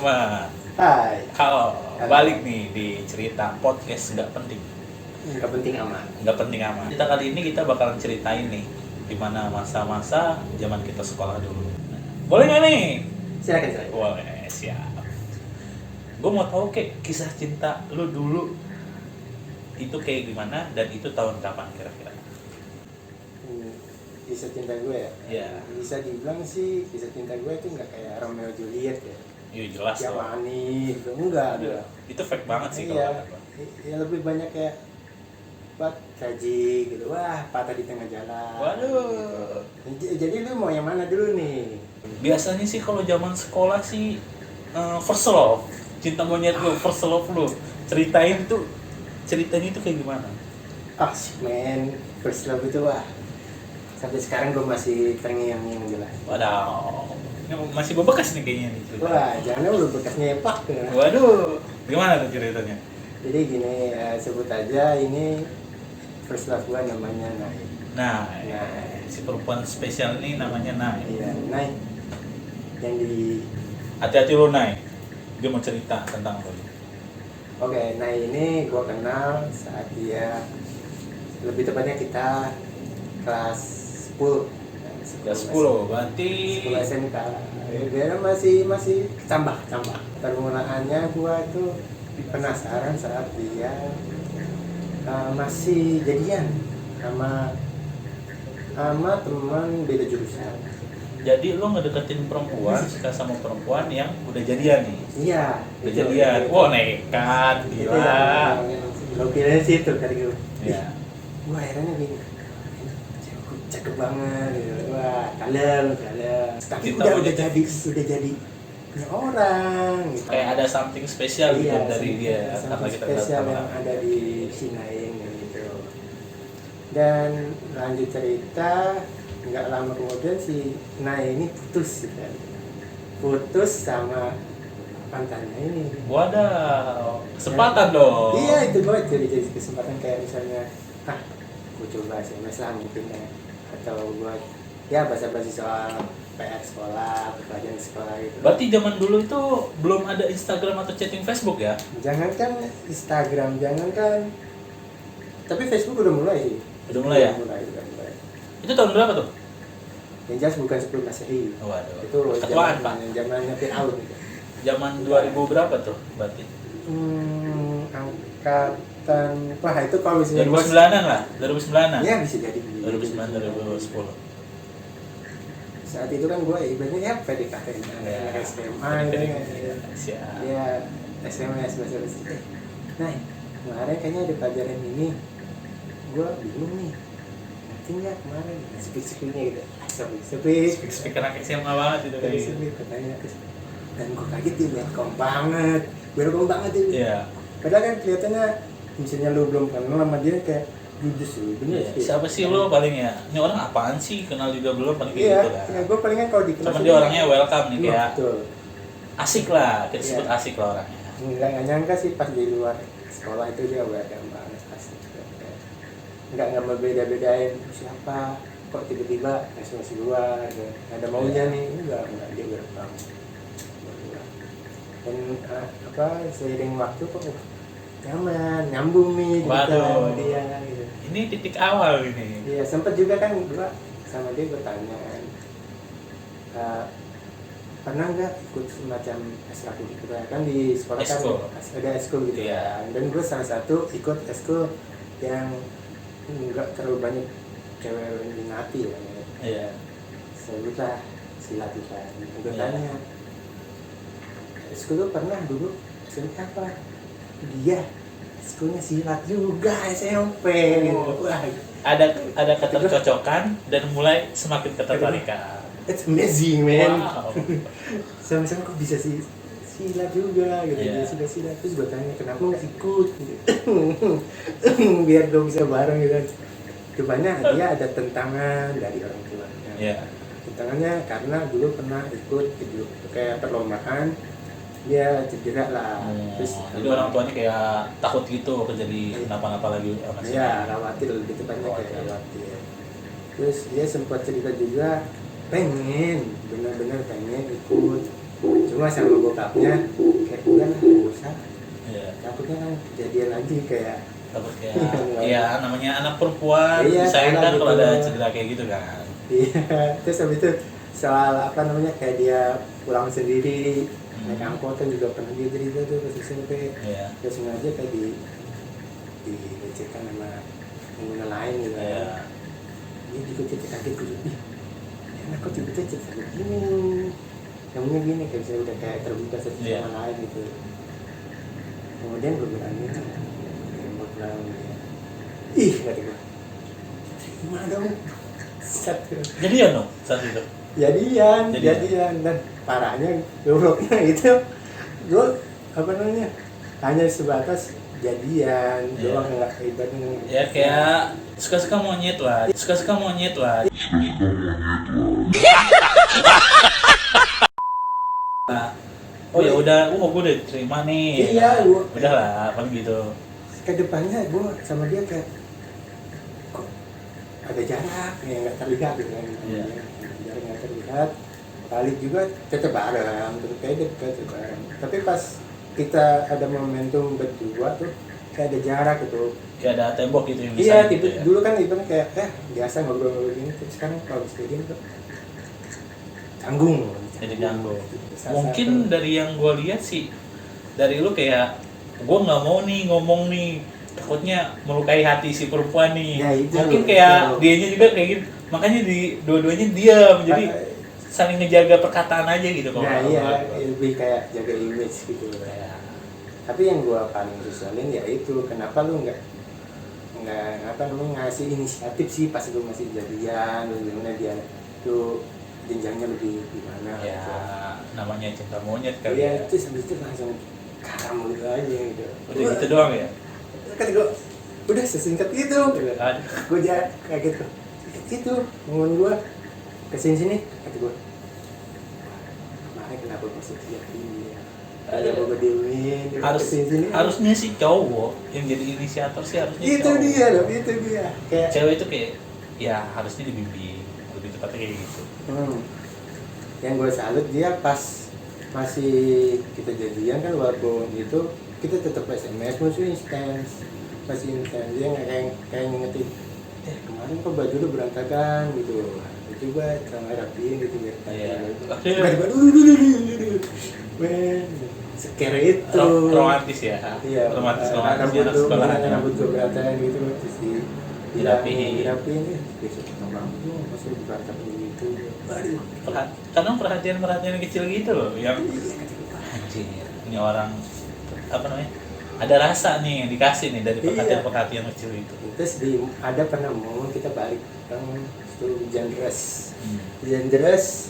teman-teman. Hai. Halo, balik nih di cerita podcast nggak penting. Nggak penting amat. Nggak penting amat. Kita kali ini kita bakalan ceritain nih gimana masa-masa zaman kita sekolah dulu. Boleh nggak nih? Silakan. Boleh, siap. Gue mau tahu kayak kisah cinta lu dulu itu kayak gimana dan itu tahun kapan kira-kira? Kisah cinta gue ya? Iya. Bisa dibilang sih kisah cinta gue itu nggak kayak Romeo Juliet ya. Iya jelas Tiap loh. manis, enggak. Itu fake banget sih Iya. kalau kata gua. Ya lebih banyak kayak buat tragik gitu. Wah, patah di tengah jalan. Waduh. Jadi lu mau yang mana dulu nih? Biasanya sih kalau zaman sekolah sih first love, cinta monyet lu, first love lu. Ceritanya itu kayak gimana? Asik men, first love itu wah. Sampai sekarang gue masih pengen yang jelas. Waduh, ini masih bebekas nih kayaknya nih cerita. Wah, jangan udah bekasnya epak ya. Waduh, gimana tuh ceritanya? Jadi gini, sebut aja ini first love gue namanya Nai. Nah, si perempuan spesial ini namanya Nai. Iya, Nai. Yang di Hati-hati lo Nai, dia mau cerita tentang lo. Oke, Nai ini gue kenal saat dia, lebih tepatnya kita kelas 10. Kelas 10, berarti 10 SMK. Dia masih cambah. Permulaannya gue tuh penasaran saat dia masih jadian sama teman beda jurusan. jadi lo ngedeketin perempuan, suka sama perempuan yang udah jadian nih. Iya. Udah jadian. Wah, nekat, gila. Lo kira sih itu tadi gue. Iya. Wah, akhirnya gini. Cakep banget gitu. Wah, kalem. Tapi Cinta udah jadi punya orang gitu. Kayak ada something spesial gitu dari dia karena kita spesial ketemu. yang ada di Sinaing gitu. Dan lanjut cerita, nggak lama kemudian si Nai ini putus gitu. Putus sama mantannya ini. Waduh, kesempatan dong. Iya, itu gue jadi kesempatan kayak misalnya gue coba SMS lah mungkin ya, atau buat ya basa-basi soal PR sekolah, pelajaran sekolah gitu. Berarti zaman dulu itu belum ada Instagram atau chatting Facebook ya? Jangankan Instagram, tapi Facebook udah mulai sih. Udah mulai ya? Udah mulai. Itu tahun berapa tuh? Yang jelas bukan sebelum Masehi. Waduh. Itu Ketuaan, Pak. zamannya Fir'aun gitu. Zaman 2000 berapa tuh berarti? Angkatan wah itu kalau misalnya 2009-an lah, 2009-an. ya bisa jadi 2009 2010. Saat itu kan gue ibaratnya ya PDKT anak SMA Siap. ya SMS bahasa-bahasa. Nah, kemarin kayaknya ada pelajaran ini gue bingung nih, ngerti nggak kemarin speak-speaknya gitu, Speak anak SMA banget itu kayak gitu. speak katanya. Dan gue kaget dia welcome banget itu. Iya. Padahal kan kelihatannya misalnya lu belum kenal sama dia kayak judes lu, bener Iya. sih. Siapa sih lo paling ya? Ini orang apaan sih? Kenal juga belum paling kayak Iya, gitu kan. ya gue palingan kalau di kelas Cuman dia orangnya welcome nih kayak betul. asik lah, kita sebut Iya. asik lah orangnya. Nggak nyangka sih pas di luar sekolah itu dia welcome banget asik. Nggak berbeda-bedain siapa kok tiba-tiba masih luar gitu. Ada maunya nih enggak dia welcome. Dan seiring waktu kok nyaman, nyambung nih Waduh. sama dia gitu. Ini titik awal ini. Iya, sempet juga kan gua sama dia bertanya pernah nggak ikut semacam ekstrakurikuler kan di sekolah Eskul. kan ada eskul gitu Iya. kan. Dan gue salah satu ikut eskul yang nggak terlalu banyak cewek yang diminati ya. Iya. Sebutlah silat itu kan. Gue Iya. tanya, eskul lu pernah dulu SMP apa? Dia eskulnya silat juga SMP. Oh. Wah, Ada ketercocokan dan mulai semakin ketertarikan. it's amazing man. Wow. Sama-sama kok bisa silat juga gitu. Iya. Dia sudah silat, terus gue tanya kenapa nggak ikut gitu. Biar gue bisa bareng gitu. Rupanya dia ada tentangan dari orang tuanya. Iya. Tentangannya karena dulu pernah ikut gitu, kayak perlombaan, dia cedera lah. Terus Jadi orang tuanya kayak takut gitu jadi kenapa-napa lagi sama si ya khawatir lebih tepatnya kayak khawatir. Terus dia sempat cerita juga benar-benar pengen ikut cuma sama bokapnya kayak udah lah nggak usah, Iya. takutnya kan kejadian lagi kayak Takut kayak ya namanya anak perempuan Iya, disayangkan salah kalau gitu. ada cedera kayak gitu kan. iya. Terus habis itu soal apa namanya kayak dia pulang sendiri naik angkot kan juga pernah dia cerita tuh pas SMP, Iya. dia sengaja kayak dilecehkan sama pengguna lain gitu. Iya. Dia juga cerita kaget gitu, ih enak kok tiba-tiba cerita begini, namanya gini kayak misalnya udah kayak terbuka satu Iya. sama lain gitu. Kemudian gue bilang ini mau pulang dia, ih kata gue terima dong satu Jadian dong saat itu. jadian dan parahnya gobloknya itu gue apa namanya hanya sebatas jadian Iya. doang, nggak ibaratnya Ya kayak suka-suka monyet lah. Suka-suka monyet lah. Nah, oh ya udah, gue udah terima nih. Iya, gua- Udah lah, paling gitu. ke depannya gue sama dia kayak kok ada jarak ya nggak terlihat gitu kan. Iya. Jarak nggak terlihat, balik juga tetap bareng terus kayak dekat bareng, tapi pas kita ada momentum berdua tuh kayak ada jarak gitu. Kayak ada tembok gitu yang Iya, bisa gitu tipe ya. dulu kan ibaratnya kayak biasa ngobrol gini, terus sekarang kalau bisa gini tuh canggung. Jadi ganggu. Salah Mungkin satu. dari yang gue lihat sih, dari lu kayak gue nggak mau nih ngomong nih, takutnya melukai hati si perempuan nih. Ya, itu. Mungkin kayak Itu. dianya juga kayak gitu, makanya di dua-duanya diam, jadi Ah, saling ngejaga perkataan aja gitu kalau nah kata iya, gua. lebih kayak jaga image gitu. Ya. Tapi yang gua paling sesalin ya itu kenapa lu nggak apa namanya ngasih inisiatif sih pas lu masih jadian, lu gimana dia tuh jenjangnya lebih gimana? Ya, namanya cinta monyet kali Iya, ya. terus habis itu langsung karam gitu aja gitu. Udah gitu doang ya. Kan gua udah sesingkat itu. Aduh. Gue kayak gitu itu ngomong gue kesini sini kata gue kemarin kenapa masuk siap ini ya ada gue diemin Harus kesini sini harusnya sih cowok yang jadi inisiator sih harusnya itu cowok. dia loh itu dia kayak Cewek itu kayak ya harusnya dibimbing, lebih tepatnya kayak gitu. yang gue salut dia pas masih kita jadian kan walaupun itu kita tetap SMS masih masih intens dia nggak kayak ngingetin kemarin kok baju lu berantakan gitu coba sama rapiin gitu biar Iya. tiba-tiba dulu men sekere itu Romantis ya. iya Romantis rambut anak tuh sekolah. rambut tuh berantakan gitu terus Dirapihin. dirapihin besok kita bangun tuh masih berantakan gitu aduh Kadang perhatian kecil gitu loh yang anjir, ini orang apa namanya? Ada rasa nih yang dikasih nih dari Iya. perhatian kecil itu. terus ada pernah momen kita balik kan itu hujan deras Hmm. hujan deras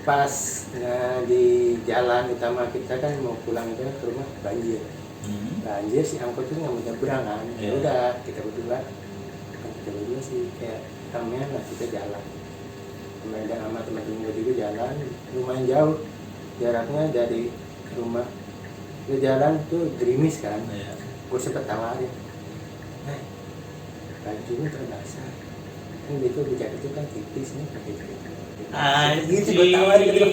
pas di jalan utama kita kan mau pulang itu ke rumah banjir banjir si angkot itu nggak mau nyebrang kan ya Iya. udah kita berdua sih kayak ramean lah kita jalan sama teman-teman gue juga jalan lumayan jauh jaraknya dari rumah ke jalan tuh gerimis kan Iya. gue sempet tawarin bajunya terbasah kan gitu bicara itu kan tipis nih pakai Anjir. gitu gue tawarin gitu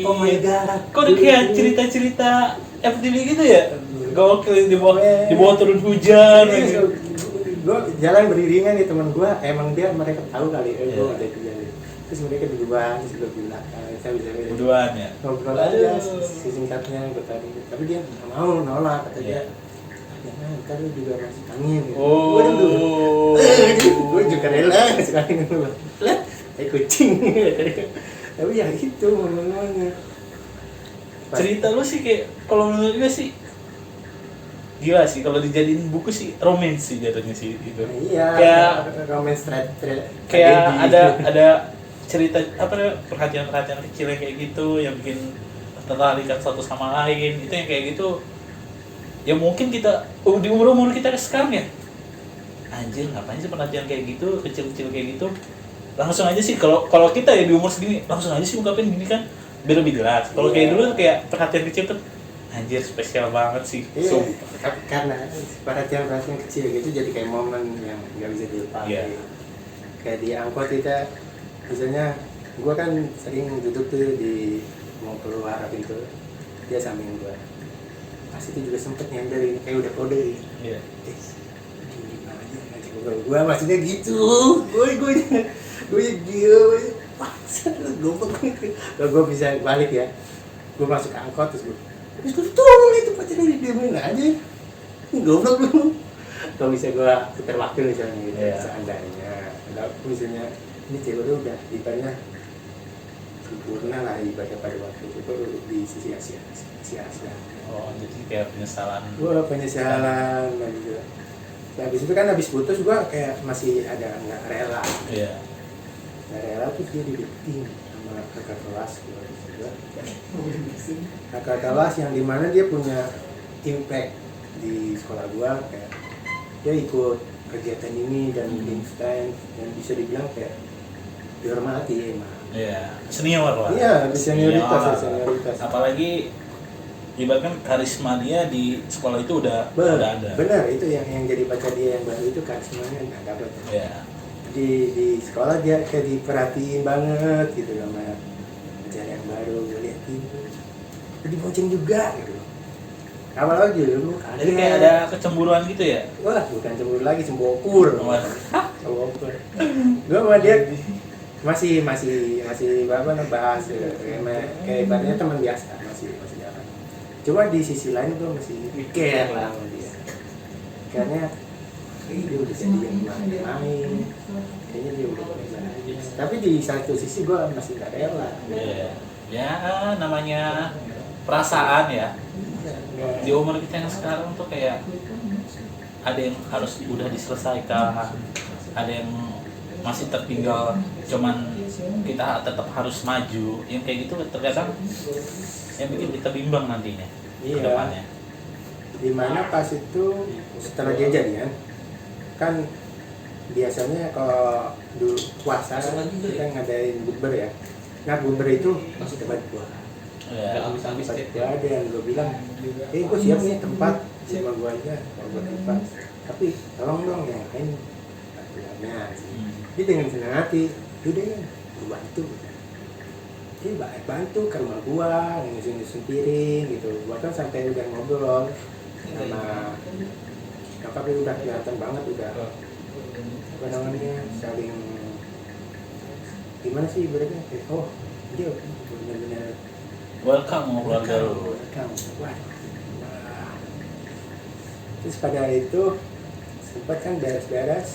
oh my god Kok udah kayak cerita-cerita FTV gitu ya? Gokil di bawah turun hujan. Iya, gitu. gue jalan beriringan nih teman gue emang mereka tahu kali gue Iya. ada di jalan terus mereka duluan terus gue bilang saya bisa Berduaan ya. ngobrol aja Aduh. singkatnya gue tadi tapi dia nggak mau nolak kata dia Iya. jangan ntar lu juga masih angin gitu. Oh. Gue juga rela sekali lah kucing tapi ya itu momen-momennya Pas- Cerita lu sih kayak kalau menurut gue sih gila sih kalau dijadiin buku sih romance sih jatuhnya sih itu. Nah, iya Kayak romance kayak tragedi. ada cerita apa namanya perhatian kecil yang kayak gitu yang bikin tertarikan satu sama lain itu yang kayak gitu ya mungkin kita di umur kita sekarang ya anjir ngapain sih perhatian kayak gitu kecil kayak gitu langsung aja sih kalau kita ya di umur segini langsung aja sih ungkapin gini kan biar lebih jelas kalau kayak Iya. dulu tuh kayak perhatian kecil tuh anjir spesial banget sih. Iya, Sumpah. karena perhatian kecil gitu jadi kayak momen yang nggak bisa dilupakan. Iya. Kayak di angkot kita, misalnya gue kan sering duduk tuh di mau keluar pintu, dia samping gua. Pas itu juga sempet nyender, kayak udah kode. Iya. Gimana aja nanti gua maksudnya gitu. Gue dia paksa goblok. Kalau gua bisa balik ya, gua masuk ke angkot terus gua tolong itu pacarnya didiemin aja. Goblok lu. Kalau bisa gua putar waktu misalnya gitu, seandainya. Kalau misalnya ini cewek lu udah ibaratnya sempurna lah ibadah pada waktu itu baru di sia-sia. Oh, jadi kayak penyesalan. Gua penyesalan gitu. Nah, habis itu kan habis putus gua kayak masih ada nggak rela. Iya. Nggak rela tuh dia dideketin sama kakak kelas gua juga. Kakak kelas yang dimana dia punya impact di sekolah gua, kayak dia ikut kegiatan ini dan instan dan bisa dibilang kayak dihormati emang. Iya, senior lah. Iya, senioritas. Apalagi ibaratkan karisma dia di sekolah itu udah ada. Benar, itu yang jadi pacar dia yang baru itu karismanya nggak dapat. Iya. Di sekolah dia kayak diperhatiin banget gitu sama pacar yang baru, gue liatin dibonceng juga gitu. Apalagi dulu Jadi kayak ada kecemburuan gitu ya? wah bukan cemburu lagi, cembokur. Oh, Cembokur. Gue sama dia masih bahas kayak ibaratnya teman biasa, masih jalan. Cuma di sisi lain gue masih care lah sama dia. Kayaknya dia udah jadi yang main. Kayaknya dia udah mulai. Tapi di satu sisi gue masih gak rela. Iya. Ya, namanya perasaan ya. Di umur kita yang sekarang tuh kayak ada yang harus udah diselesaikan, ada yang masih tertinggal, cuman kita tetap harus maju. Yang kayak gitu terkadang yang bikin kita bimbang nantinya ke Iya. depannya. Dimana pas itu setelah dia jadian kan biasanya kalau dulu puasa kita ngadain bukber ya. Nah bukber itu masih tempat gua. Ya. Tempat gua ada yang gua bilang, gua siap nih tempat sama gua aja kalau gua tempat. Tapi tolong dong yang lain bantuannya. Dia dengan senang hati, udah ya, gua bantu. Dia bantu ke rumah gua, nyusun piring gitu. Gua kan sampai udah ngobrol sama nyokapnya udah kelihatan banget udah apa namanya saling gimana sih ibaratnya kayak oh dia benar-benar Welcome sama keluarga lu. welcome. Wah. Terus pada itu sempat kan beres-beres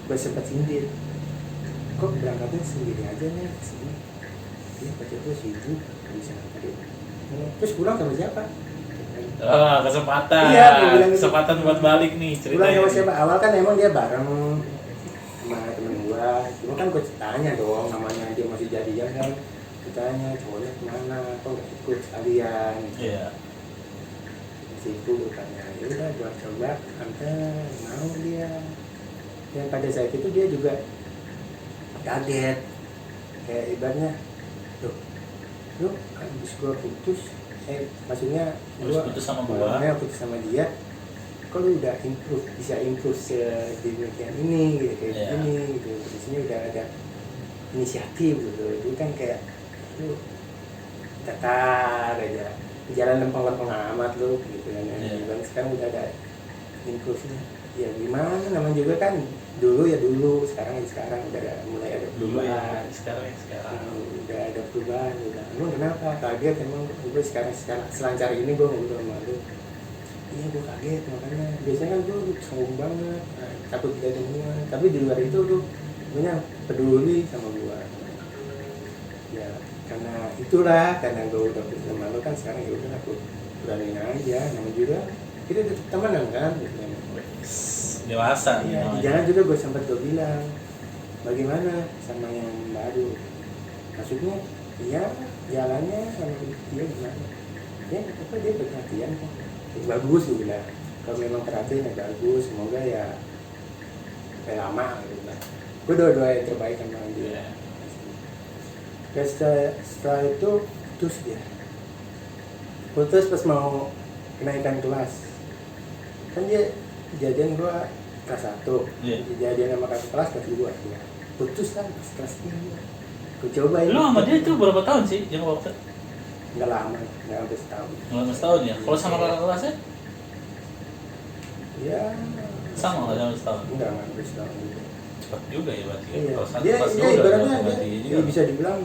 gue sempat sindir kok berangkatnya sendiri aja nih kesini dia pacar gue sibuk bisa tadi terus pulang sama siapa. Kesempatan. Iya, gua bilang gitu. Kesempatan buat balik nih Pulang ceritanya. sama siapa? Awal kan emang dia bareng sama temen gua. Cuma kan gua tanya dong namanya dia masih jadian kan. Ditanya cowoknya kemana? Kok nggak ikut sekalian? Iya. Situ gua tanya. Ya udah gua coba antar mau dia. Dan pada saat itu dia juga kaget. Kayak ibaratnya, lu habis gua putus. Maksudnya Harus putus sama gua. putus sama dia. Kok lu udah bisa improve sedemikian ini gitu kayak Yeah. gini gitu. Di sini udah ada inisiatif gitu. Itu kan kayak lu tetar aja. Jalan lempeng-lempeng amat lu gitu kan. Yeah. Dan sekarang udah ada improve-nya. Ya gimana namanya juga kan dulu, sekarang udah ada, mulai ada Dulu ya, perubahan. sekarang. Udah ada perubahan udah. Emang kenapa? Kaget emang gue sekarang selancar ini gue ngobrol sama lu. Iya gue kaget makanya biasanya kan gue sombong banget, takut tidak semua. Tapi di luar itu lu punya peduli sama gue. Ya karena itulah karena gue udah putus sama lu kan sekarang ya udah aku beraniin aja. Namanya juga kita tetap temenan kan. Gitu. Dewasa. Iya, di jalan juga gue sempat bilang bagaimana sama yang baru. Maksudnya, iya jalannya sama dia gimana? Ya, apa dia perhatian kok. Ya, bagus gue bilang. Kalau memang perhatian ya bagus, semoga ya sampai lama gitu lah. Gue doa yang terbaik sama dia. Dan setelah itu putus dia. Putus pas mau kenaikan kelas. Kan dia kejadian gue kelas 1, kejadian sama kakak kelas kelas 2 ya. Putus kan pas kelas 3. Gue coba Lu sama dia itu berapa tahun sih yang waktu? nggak lama, nggak sampai setahun. Nggak setahun ya? Kalau sama kakak kelasnya? Ya Sama nggak sama setahun? nggak sampai setahun juga. Cepat juga ya berarti ya? Iya, Kalau satu dia kelas dia udah ibaratnya berarti dia juga. bisa dibilang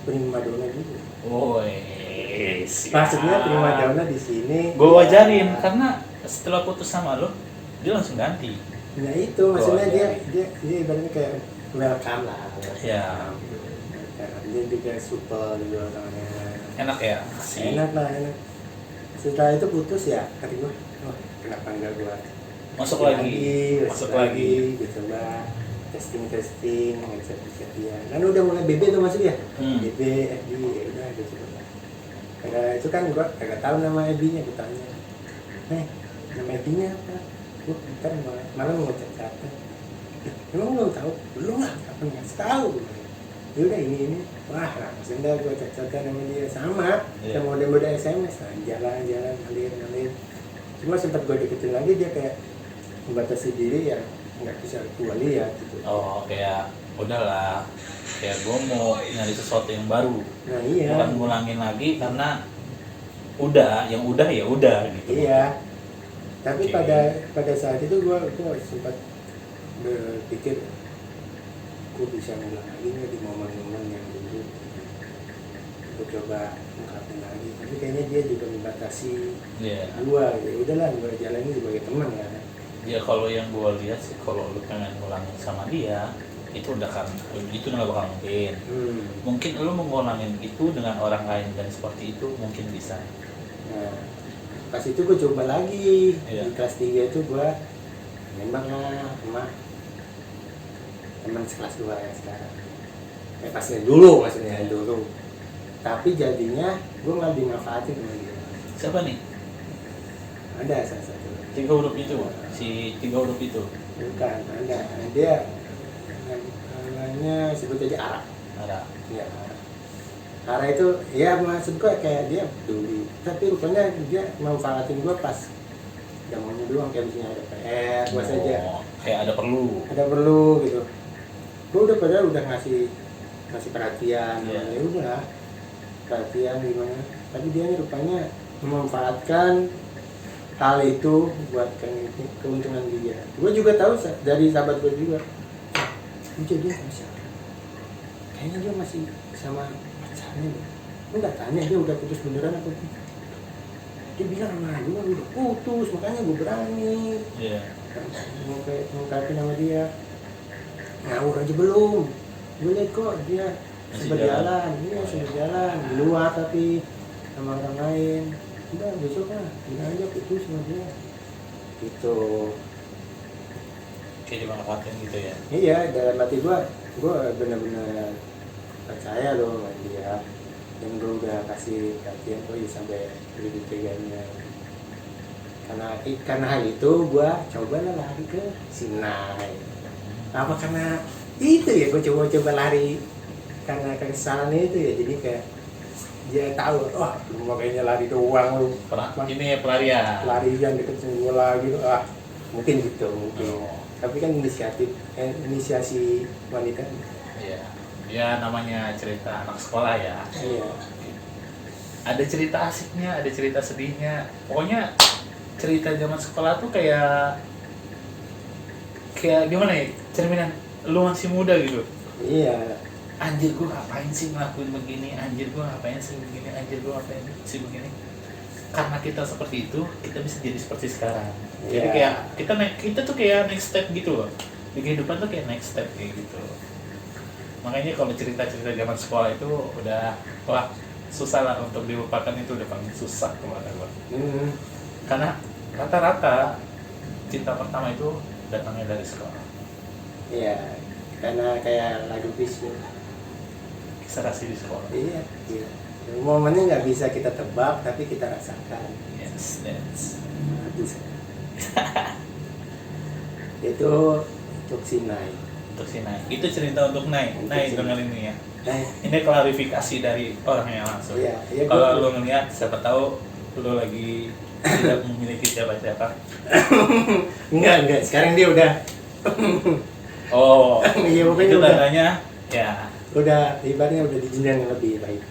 prima donna juga. Oh, Maksudnya prima donna di sini. Gue wajarin ya, karena setelah putus sama lo, dia langsung ganti. nah itu maksudnya Gua dia ibaratnya kayak welcome lah. Ya. Dia juga super juga orangnya. Enak ya? Asik. Enak lah, enak. Setelah itu putus ya, kata gue, oh, kenapa enggak gue Masuk lagi. Masuk lagi. gitu lah. Testing, ngecek dia. Kan udah mulai BB tuh masuk ya, BB, FB, ya udah gitu. Karena itu kan gue kagak tahu nama FB-nya, gue tanya, nama FB-nya apa? Gue ntar malah mau chat. Emang belum tahu? Belum lah, kapan nggak tahu? Ya udah ini, wah langsung dah gue chat-chatan sama dia sama, kita mode SMS, jalan ngalir. Cuma sempat gue deketin lagi dia kayak membatasi diri ya nggak bisa gue lihat gitu. Oh, kayak udahlah, kayak gue mau nyari sesuatu yang baru. Nah iya. Bukan ngulangin lagi karena yang udah ya udah gitu. Iya. Tapi Okay. pada saat itu gue sempat berpikir gue bisa ngulang lagi nggak di momen-momen yang dulu. Gue coba ungkapin lagi. Tapi kayaknya dia juga membatasi gue. Ya udahlah gue jalanin sebagai teman ya. Ya kalau yang gue lihat sih kalau lu pengen ngulangin sama dia itu udah nggak bakal mungkin. Mungkin lu mengulangin itu dengan orang lain dan seperti itu mungkin bisa. Nah, pas itu gue coba lagi Iya. di kelas 3 itu gue nembak lah sama teman sekelas 2 ya sekarang. Pasnya dulu maksudnya dulu. Tapi jadinya gue malah dimanfaatin sama dia. Siapa nih? Ada salah satu. 3 huruf itu, si 3 huruf itu. Bukan, ada. Dia namanya sebut aja Ara. Ada. Iya, Ara. Ara itu ya maksud gue kayak dia peduli. Tapi rupanya dia manfaatin gue pas udah mau doang kayak misalnya ada PR, gue saja. Kayak ada perlu. Ada perlu gitu. Gue udah padahal udah ngasih perhatian, Iya. ya udah perhatian gimana. Tapi dia nih rupanya memanfaatkan hal itu buat keuntungan dia. Gue juga tahu dari sahabat gue juga. Dia masih, kayaknya dia masih sama pacarnya. Gue nggak tanya dia udah putus beneran apa tidak. Dia bilang sama gue udah putus, makanya gue berani. Iya. Mau ngungkapin sama dia. Ngawur aja belum. Gue liat kok dia Masih sempat jalan. jalan. Iya sempat jalan di luar tapi sama orang lain. Udah besok lah, bilang aja putus sama dia. Gitu. Kayak dimanfaatin gitu ya. Iya, dalam hati gue benar-benar percaya loh sama dia. Dan gue udah kasih perhatian ya sampai begitu teganya. Karena hal itu gue cobalah lari ke Sinai. Apa karena itu ya gue coba lari karena kesalahan itu ya, jadi kayak dia tahu, wah lu mau kayaknya lari doang lu Ini ya pelarian. lari yang deket sama gue lagi, mungkin gitu mungkin. Oh. Tapi kan inisiasi wanita. Iya. Ya namanya cerita anak sekolah ya. Iya. Ada cerita asiknya, ada cerita sedihnya. Pokoknya cerita zaman sekolah tuh kayak gimana ya? Cerminan lu masih muda gitu. Iya. Anjir gua ngapain sih ngelakuin begini? Anjir gua ngapain sih begini? Anjir gua ngapain sih begini? Karena kita seperti itu, kita bisa jadi seperti sekarang. Jadi Iya. kayak kita tuh kayak next step gitu loh. Di kehidupan tuh kayak next step kayak gitu. Makanya kalau cerita-cerita zaman sekolah itu udah wah susah lah untuk dilupakan, itu udah paling susah kalau kata gua. Karena rata-rata cinta pertama itu datangnya dari sekolah. Iya. Karena kayak lagu Bismil. Kisah kasih di sekolah. Iya. Momennya nggak bisa kita tebak, tapi kita rasakan. Yes, that's. Bagus. Itu untuk Sinai. Untuk si Nai. Itu cerita untuk Nai. Untuk Nai si dengar ini ya. Nah, Ini klarifikasi dari orangnya langsung. iya, iya, Kalau gua- lu ngeliat, siapa tahu lu lagi tidak memiliki siapa-siapa. enggak. Sekarang dia udah Oh, Iya, pokoknya itu udah. tandanya ya. udah ibaratnya udah di jenjang yang lebih baik.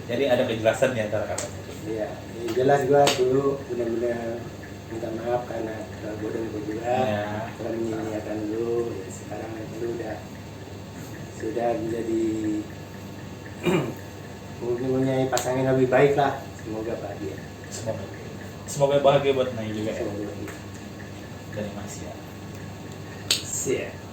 Jadi ada kejelasan di antara kalian. Iya, ya jelas gua dulu benar-benar minta maaf karena terlalu bodoh gua juga, Ya. telah menyia-nyiakan lu. Ya, sekarang lu sudah menjadi mempunyai pasangan yang lebih baik lah. Semoga bahagia. Semoga bahagia buat Nay juga ya. Semoga bahagia. Dari Mas ya. Siap.